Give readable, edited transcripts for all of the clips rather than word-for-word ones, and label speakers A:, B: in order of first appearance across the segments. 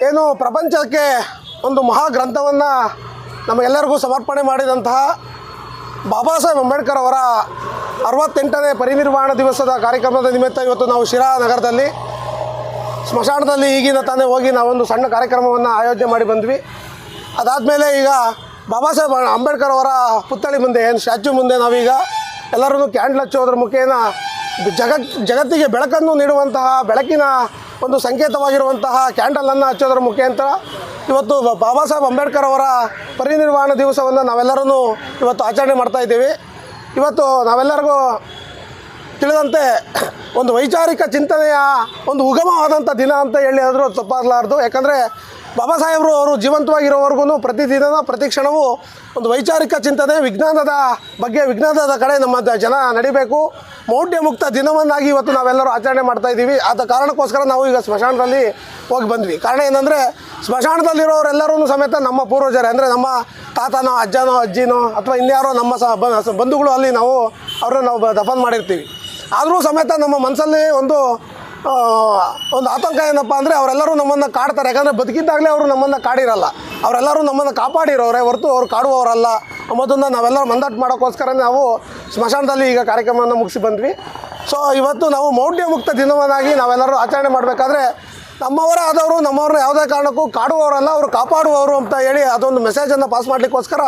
A: ಏನು ಪ್ರಪಂಚಕ್ಕೆ ಒಂದು ಮಹಾ ಗ್ರಂಥವನ್ನು ನಮಗೆಲ್ಲರಿಗೂ ಸಮರ್ಪಣೆ ಮಾಡಿದಂತಹ ಬಾಬಾ ಸಾಹೇಬ್ ಅಂಬೇಡ್ಕರ್ ಅವರ 68ನೇ ಪರಿನಿರ್ವಾಣ ದಿವಸದ ಕಾರ್ಯಕ್ರಮದ ನಿಮಿತ್ತ ಇವತ್ತು ನಾವು ಶಿರಾ ನಗರದಲ್ಲಿ ಸ್ಮಶಾನದಲ್ಲಿ ಈಗಿನ ತಾನೇ ಹೋಗಿ ನಾವೊಂದು ಸಣ್ಣ ಕಾರ್ಯಕ್ರಮವನ್ನು ಆಯೋಜನೆ ಮಾಡಿ ಬಂದ್ವಿ. ಅದಾದಮೇಲೆ ಈಗ ಬಾಬಾ ಸಾಹೇಬ್ ಅಂಬೇಡ್ಕರ್ ಅವರ ಪುತ್ಥಳಿ ಮುಂದೆ ಏನು ಸ್ಟ್ಯಾಚ್ಯೂ ಮುಂದೆ ನಾವೀಗ ಎಲ್ಲರೂ ಕ್ಯಾಂಡಲ್ ಹಚ್ಚೋದ್ರ ಮುಖೇನ ಜಗತ್ತಿಗೆ ಬೆಳಕನ್ನು ನೀಡುವಂತಹ ಬೆಳಕಿನ ಒಂದು ಸಂಕೇತವಾಗಿರುವಂತಹ ಕ್ಯಾಂಡಲನ್ನು ಹಚ್ಚೋದ್ರ ಮುಖಾಂತರ ಇವತ್ತು ಬಾಬಾ ಸಾಹೇಬ್ ಅಂಬೇಡ್ಕರ್ ಅವರ ಪರಿನಿರ್ವಾಣ ದಿವಸವನ್ನು ನಾವೆಲ್ಲರೂ ಇವತ್ತು ಆಚರಣೆ ಮಾಡ್ತಾಯಿದ್ದೀವಿ. ಇವತ್ತು ನಾವೆಲ್ಲರಿಗೂ ತಿಳಿದಂತೆ ಒಂದು ವೈಚಾರಿಕ ಚಿಂತನೆಯ ಒಂದು ಉಗಮವಾದಂಥ ದಿನ ಅಂತ ಹೇಳಿ ಆದರೂ ತಪ್ಪಾಗಲಾರ್ದು. ಯಾಕಂದರೆ ಬಾಬಾ ಸಾಹೇಬರು ಅವರು ಜೀವಂತವಾಗಿರೋವರೆಗೂ ಪ್ರತಿದಿನ ಪ್ರತಿ ಕ್ಷಣವೂ ಒಂದು ವೈಚಾರಿಕ ಚಿಂತನೆ ವಿಜ್ಞಾನದ ಬಗ್ಗೆ ವಿಜ್ಞಾನದ ಕಡೆ ನಮ್ಮ ಜನ ನಡಿಬೇಕು, ಮೌಢ್ಯ ಮುಕ್ತ ದಿನವನ್ನಾಗಿ ಇವತ್ತು ನಾವೆಲ್ಲರೂ ಆಚರಣೆ ಮಾಡ್ತಾಯಿದ್ದೀವಿ. ಆದ ಕಾರಣಕ್ಕೋಸ್ಕರ ನಾವು ಈಗ ಸ್ಮಶಾನದಲ್ಲಿ ಹೋಗಿ ಬಂದ್ವಿ. ಕಾರಣ ಏನಂದರೆ ಸ್ಮಶಾನದಲ್ಲಿರೋರೆಲ್ಲರೂ ಸಮೇತ ನಮ್ಮ ಪೂರ್ವಜರೇ, ಅಂದರೆ ನಮ್ಮ ತಾತನೋ ಅಜ್ಜನೋ ಅಜ್ಜಿನೋ ಅಥವಾ ಇನ್ಯಾರೋ ನಮ್ಮ ಬಂಧುಗಳು ಅಲ್ಲಿ ನಾವು ಅವ್ರನ್ನ ನಾವು ದಫನ್ ಮಾಡಿರ್ತೀವಿ. ಆದರೂ ಸಮೇತ ನಮ್ಮ ಮನಸ್ಸಲ್ಲಿ ಒಂದು ಆತಂಕ ಏನಪ್ಪ ಅಂದರೆ ಅವರೆಲ್ಲರೂ ನಮ್ಮನ್ನು ಕಾಡ್ತಾರೆ. ಯಾಕಂದರೆ ಬದುಕಿದ್ದಾಗಲೇ ಅವರು ನಮ್ಮನ್ನು ಕಾಡಿರಲ್ಲ, ಅವರೆಲ್ಲರೂ ನಮ್ಮನ್ನು ಕಾಪಾಡಿರೋರೆ ಹೊರತು ಅವರು ಕಾಡುವವರಲ್ಲ ಅನ್ನೋದನ್ನು ನಾವೆಲ್ಲರೂ ಮಂದಾಟ ಮಾಡೋಕ್ಕೋಸ್ಕರ ನಾವು ಸ್ಮಶಾನದಲ್ಲಿ ಈಗ ಕಾರ್ಯಕ್ರಮವನ್ನು ಮುಗಿಸಿ ಬಂದ್ವಿ. ಸೊ ಇವತ್ತು ನಾವು ಮೌಢ್ಯ ಮುಕ್ತ ದಿನವನ್ನಾಗಿ ನಾವೆಲ್ಲರೂ ಆಚರಣೆ ಮಾಡಬೇಕಾದ್ರೆ ನಮ್ಮವರೇ ಆದವರು ನಮ್ಮವ್ರನ್ನ ಯಾವುದೇ ಕಾರಣಕ್ಕೂ ಕಾಡುವವರಲ್ಲ, ಅವರು ಕಾಪಾಡುವವರು ಅಂತ ಹೇಳಿ ಅದೊಂದು ಮೆಸೇಜನ್ನು ಪಾಸ್ ಮಾಡಲಿಕ್ಕೋಸ್ಕರ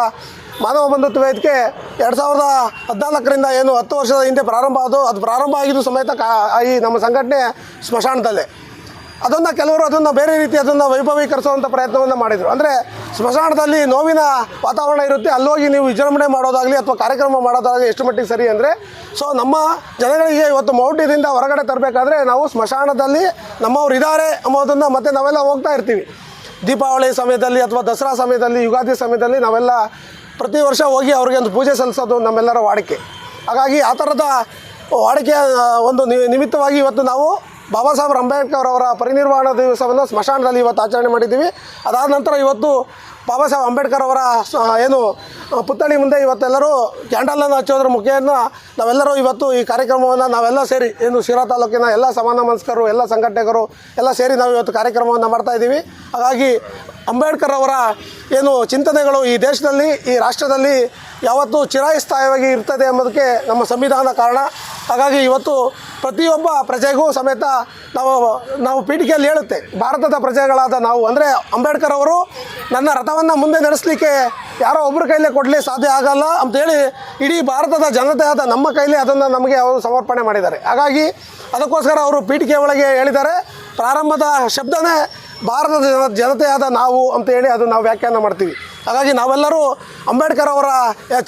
A: ಮಾನವ ಬಂಧುತ್ವ ವೇದಿಕೆ 2014ರಿಂದ ಏನು 10 ವರ್ಷದ ಹಿಂದೆ ಪ್ರಾರಂಭ ಅದು ಪ್ರಾರಂಭ ಆಗಿದ್ದು ಸಮೇತ ಈ ನಮ್ಮ ಸಂಘಟನೆ ಸ್ಮಶಾನದಲ್ಲೇ ಕೆಲವರು ಅದನ್ನು ಬೇರೆ ರೀತಿ ಅದನ್ನು ವೈಭವೀಕರಿಸುವಂಥ ಪ್ರಯತ್ನವನ್ನು ಮಾಡಿದರು. ಅಂದರೆ ಸ್ಮಶಾನದಲ್ಲಿ ನೋವಿನ ವಾತಾವರಣ ಇರುತ್ತೆ, ಅಲ್ಲೋಗಿ ನೀವು ವಿಜೃಂಭಣೆ ಮಾಡೋದಾಗಲಿ ಅಥವಾ ಕಾರ್ಯಕ್ರಮ ಮಾಡೋದಾಗಲಿ ಎಷ್ಟು ಮಟ್ಟಿಗೆ ಸರಿ ಅಂದರೆ, ಸೊ ನಮ್ಮ ಜನಗಳಿಗೆ ಇವತ್ತು ಮೌಢ್ಯದಿಂದ ಹೊರಗಡೆ ತರಬೇಕಾದ್ರೆ ನಾವು ಸ್ಮಶಾನದಲ್ಲಿ ನಮ್ಮವ್ರು ಇದ್ದಾರೆ ಅನ್ನೋದನ್ನು ಮತ್ತೆ ನಾವೆಲ್ಲ ಹೋಗ್ತಾ ಇರ್ತೀವಿ. ದೀಪಾವಳಿ ಸಮಯದಲ್ಲಿ ಅಥವಾ ದಸರಾ ಸಮಯದಲ್ಲಿ ಯುಗಾದಿ ಸಮಯದಲ್ಲಿ ನಾವೆಲ್ಲ ಪ್ರತಿ ವರ್ಷ ಹೋಗಿ ಅವ್ರಿಗೆ ಒಂದು ಪೂಜೆ ಸಲ್ಲಿಸೋದು ನಮ್ಮೆಲ್ಲರ ವಾಡಿಕೆ. ಹಾಗಾಗಿ ಆ ಥರದ ವಾಡಿಕೆಯ ಒಂದು ನಿಮಿತ್ತವಾಗಿ ಇವತ್ತು ನಾವು ಬಾಬಾ ಸಾಹೇಬ್ ಅಂಬೇಡ್ಕರ್ ಅವರ ಪರಿನಿರ್ವಾಣ ದಿವಸವನ್ನು ಸ್ಮಶಾನದಲ್ಲಿ ಇವತ್ತು ಆಚರಣೆ ಮಾಡಿದ್ದೀವಿ. ಅದಾದ ನಂತರ ಇವತ್ತು ಬಾಬಾ ಸಾಹೇಬ್ ಅಂಬೇಡ್ಕರ್ ಅವರ ಏನು ಪುತ್ಥಳಿ ಮುಂದೆ ಇವತ್ತೆಲ್ಲರೂ ಕ್ಯಾಂಡಲನ್ನು ಹಚ್ಚೋದ್ರ ಮುಖೇನ ನಾವೆಲ್ಲರೂ ಇವತ್ತು ಈ ಕಾರ್ಯಕ್ರಮವನ್ನು ನಾವೆಲ್ಲ ಸೇರಿ ಏನು ಶಿರಾ ತಾಲೂಕಿನ ಎಲ್ಲ ಸಮಾನ ಮನಸ್ಕರು ಎಲ್ಲ ಸಂಘಟನೆಗಳು ಎಲ್ಲ ಸೇರಿ ನಾವು ಇವತ್ತು ಕಾರ್ಯಕ್ರಮವನ್ನು ಮಾಡ್ತಾಯಿದ್ದೀವಿ. ಹಾಗಾಗಿ ಅಂಬೇಡ್ಕರ್ ಅವರ ಏನು ಚಿಂತನೆಗಳು ಈ ದೇಶದಲ್ಲಿ ಈ ರಾಷ್ಟ್ರದಲ್ಲಿ ಯಾವತ್ತೂ ಚಿರಸ್ಥಾಯಿಯಾಗಿ ಇರ್ತದೆ ಎಂಬುದಕ್ಕೆ ನಮ್ಮ ಸಂವಿಧಾನ ಕಾರಣ. ಹಾಗಾಗಿ ಇವತ್ತು ಪ್ರತಿಯೊಬ್ಬ ಪ್ರಜೆಗೂ ಸಮೇತ ನಾವು ಪೀಠಿಕೆಯಲ್ಲಿ ಹೇಳುತ್ತೆ, ಭಾರತದ ಪ್ರಜೆಗಳಾದ ನಾವು ಅಂದರೆ ಅಂಬೇಡ್ಕರ್ ಅವರು ನನ್ನ ರಥವನ್ನು ಮುಂದೆ ನಡೆಸಲಿಕ್ಕೆ ಯಾರೋ ಒಬ್ಬರ ಕೈಲೇ ಕೊಡಲಿ ಸಾಧ್ಯ ಆಗಲ್ಲ ಅಂಥೇಳಿ ಇಡೀ ಭಾರತದ ಜನತೆಯಾದ ನಮ್ಮ ಕೈಲಿ ಅದನ್ನು ನಮಗೆ ಅವರು ಸಮರ್ಪಣೆ ಮಾಡಿದ್ದಾರೆ. ಹಾಗಾಗಿ ಅದಕ್ಕೋಸ್ಕರ ಅವರು ಪೀಠಿಕೆ ಒಳಗೆ ಹೇಳಿದ್ದಾರೆ, ಪ್ರಾರಂಭದ ಶಬ್ದನೇ ಭಾರತದ ಜನತೆಯಾದ ನಾವು ಅಂತೇಳಿ ಅದು ನಾವು ವ್ಯಾಖ್ಯಾನ ಮಾಡ್ತೀವಿ. ಹಾಗಾಗಿ ನಾವೆಲ್ಲರೂ ಅಂಬೇಡ್ಕರ್ ಅವರ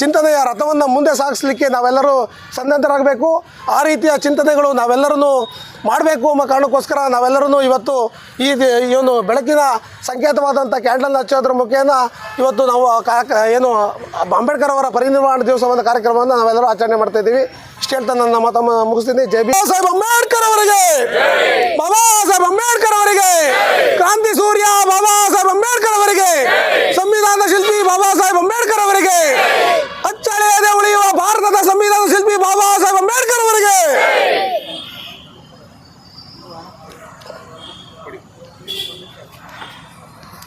A: ಚಿಂತನೆಯ ರಥವನ್ನು ಮುಂದೆ ಸಾಗಿಸಲಿಕ್ಕೆ ನಾವೆಲ್ಲರೂ ಸನ್ನದ್ಧರಾಗಬೇಕು. ಆ ರೀತಿಯ ಚಿಂತನೆಗಳು ನಾವೆಲ್ಲರೂ ಮಾಡಬೇಕು ಅನ್ನೋ ಕಾರಣಕ್ಕೋಸ್ಕರ ನಾವೆಲ್ಲರೂ ಇವತ್ತು ಏನು ಬೆಳಕಿನ ಸಂಕೇತವಾದಂಥ ಕ್ಯಾಂಡಲ್ ಹಚ್ಚೋದ್ರ ಮುಖೇನ ಇವತ್ತು ನಾವು ಏನು ಅಂಬೇಡ್ಕರ್ ಅವರ ಪರಿನಿರ್ವಾಣ ದಿವಸವಾದ ಕಾರ್ಯಕ್ರಮವನ್ನು ನಾವೆಲ್ಲರೂ ಆಚರಣೆ ಮಾಡ್ತಾಯಿದ್ದೀವಿ. ಇಷ್ಟು ಹೇಳ್ತಾ ನನ್ನ ಮಾತನ್ನು ಮುಗಿಸ್ತೀನಿ. ಜೈ ಬಾಬಾ ಸಾಹೇಬ್ ಅಂಬೇಡ್ಕರ್ ಅವರಿಗೆ, ಬಾಬಾ ಸಾಹೇಬ್ ಅಂಬೇಡ್ಕರ್ ಅವರಿಗೆ, ಕ್ರಾಂತಿ ಸೂರ್ಯ ಬಾಬಾ ಸಾಹೇಬ್ ಅಂಬೇಡ್ಕರ್ ಅವರಿಗೆ, ಸಂವಿಧಾನ ಶಿಲ್ಪಿ ಬಾಬಾ ಸಾಹೇಬ್ ಅಂಬೇಡ್ಕರ್